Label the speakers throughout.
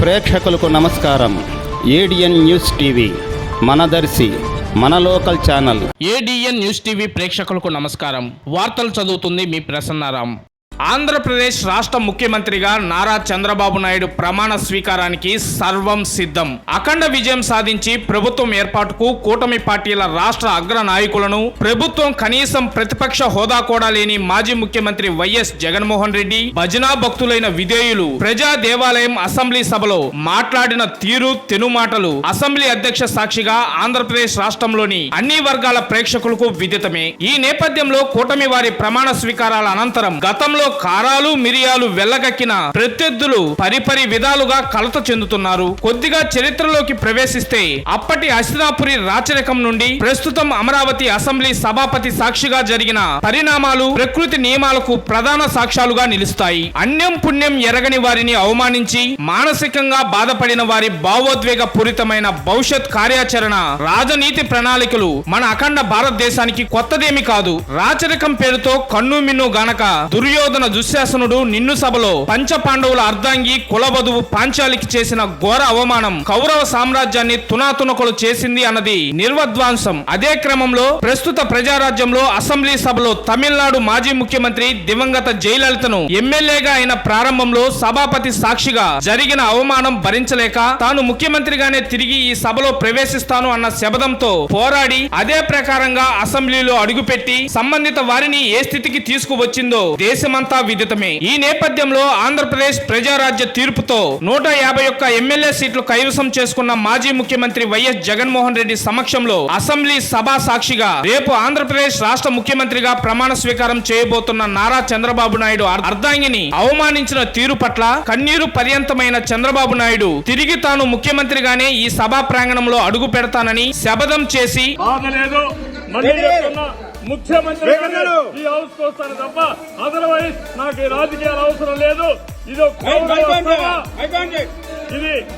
Speaker 1: ప్రేక్షకులకు నమస్కారం. ADN news TV మనదర్శి మన local channel.
Speaker 2: ADN news TV ప్రేక్షకులకు నమస్కారం. వార్తలు చదువుతుంది మీ ప్రసన్నారాం. ఆంధ్రప్రదేశ్ రాష్ట్ర ముఖ్యమంత్రిగా నారా చంద్రబాబు నాయుడు ప్రమాణ స్వీకారానికి సర్వం సిద్ధం. అఖండ విజయం సాధించి ప్రభుత్వం ఏర్పాటుకు కూటమి పార్టీల రాష్ట్ర అగ్ర నాయకులను, ప్రభుత్వం కనీసం ప్రతిపక్ష హోదా కూడా లేని మాజీ ముఖ్యమంత్రి వైఎస్ జగన్మోహన్ రెడ్డి, భజనా భక్తులైన విధేయులు ప్రజా దేవాలయం అసెంబ్లీ సభలో మాట్లాడిన తీరు, తెనుమాటలు అసెంబ్లీ అధ్యక్ష సాక్షిగా ఆంధ్రప్రదేశ్ రాష్ట్రంలోని అన్ని వర్గాల ప్రేక్షకులకు విదితమే. ఈ నేపథ్యంలో కూటమి వారి ప్రమాణ స్వీకారాల అనంతరం గతంలో కారాలు మిరియాలు వెళ్లగక్కిన ప్రత్యర్థులు పరిపరి విధాలుగా కలత చెందుతున్నారు. కొద్దిగా చరిత్రలోకి ప్రవేశిస్తే అప్పటి హస్తినాపురి రాచరికం నుండి ప్రస్తుతం అమరావతి అసెంబ్లీ సభాపతి సాక్షిగా జరిగిన పరిణామాలు ప్రకృతి నియమాలకు ప్రధాన సాక్ష్యాలుగా నిలుస్తాయి. అన్యం పుణ్యం ఎరగని వారిని అవమానించి మానసికంగా బాధపడిన వారి భావోద్వేగ పూరితమైన భవిష్యత్ కార్యాచరణ రాజనీతి ప్రణాళికలు మన అఖండ భారతదేశానికి కొత్తదేమి కాదు. రాచరికం పేరుతో కన్ను మిన్ను గానక దుర్యోధన దుశ్శాసనుడు నిన్ను సభలో పంచ పాండవుల అర్ధాంగి కులవధువు పాంచాలికి చేసిన ఘోర అవమానం కౌరవ సామ్రాజ్యాన్ని తునాతునకలు చేసింది అన్నది నిర్వద్వాంసం. అదే క్రమంలో ప్రస్తుత ప్రజారాజ్యంలో అసెంబ్లీ సభలో తమిళనాడు మాజీ ముఖ్యమంత్రి దివంగత జయలలితను ఎమ్మెల్యేగా అయిన ప్రారంభంలో సభాపతి సాక్షిగా జరిగిన అవమానం భరించలేక తాను ముఖ్యమంత్రిగానే తిరిగి ఈ సభలో ప్రవేశిస్తాను అన్న శబదంతో పోరాడి అదే ప్రకారంగా అసెంబ్లీలో అడుగుపెట్టి సంబంధిత వారిని ఏ స్థితికి తీసుకువచ్చిందో దేశమంతా విదితమే. ఈ నేపథ్యంలో ఆంధ్రప్రదేశ్ ప్రజారాజ్య తీర్పుతో 151 ఎమ్మెల్యే సీట్లు కైవసం చేసుకున్న మాజీ ముఖ్యమంత్రి వైఎస్ జగన్మోహన్ రెడ్డి సమక్షంలో అసెంబ్లీ సభా సాక్షిగా రేపు ఆంధ్రప్రదేశ్ రాష్ట్ర ముఖ్యమంత్రిగా ప్రమాణ స్వీకారం చేయబోతున్న నారా చంద్రబాబు నాయుడు అర్ధాంగిని అవమానించిన తీరు పట్ల కన్నీరు పర్యంతమైన చంద్రబాబు నాయుడు తిరిగి తాను ముఖ్యమంత్రిగానే ఈ సభా ప్రాంగణంలో అడుగు పెడతానని శపథం చేసి
Speaker 3: ముఖ్యమంత్రి ఈ హౌస్ కు వస్తాను తప్ప అదర్వైజ్ నాకు ఈ రాజకీయాలు అవసరం లేదు. ఇది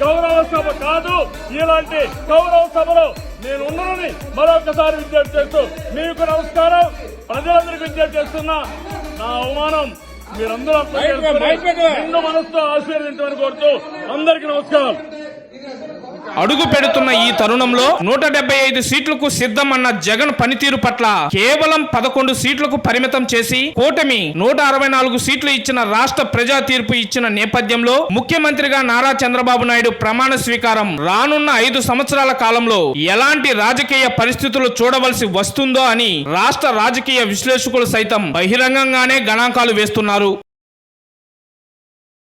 Speaker 3: గౌరవ సభ కాదు. ఇలాంటి గౌరవ సభలో నేను ఉన్నానని మరొకసారి విజ్ఞప్తి చేస్తూ మీకు నమస్కారం. ప్రజలందరికీ విజ్ఞప్తి చేస్తున్నా, నా అవమానం మీరందరూ నిండు మనసుతో ఆశీర్వదించమని కోరుతూ అందరికీ నమస్కారం.
Speaker 2: అడుగు పెడుతున్న ఈ తరుణంలో 175 సీట్లకు సిద్ధం అన్న జగన్ పనితీరు పట్ల కేవలం 11 సీట్లకు పరిమితం చేసి కూటమి 164 సీట్లు ఇచ్చిన రాష్ట్ర ప్రజా తీర్పు ఇచ్చిన నేపథ్యంలో ముఖ్యమంత్రిగా నారా చంద్రబాబు నాయుడు ప్రమాణ స్వీకారం రానున్న 5 సంవత్సరాల కాలంలో ఎలాంటి రాజకీయ పరిస్థితులు చూడవలసి వస్తుందో అని రాష్ట్ర రాజకీయ విశ్లేషకులు సైతం బహిరంగంగానే గణాంకాలు వేస్తున్నారు.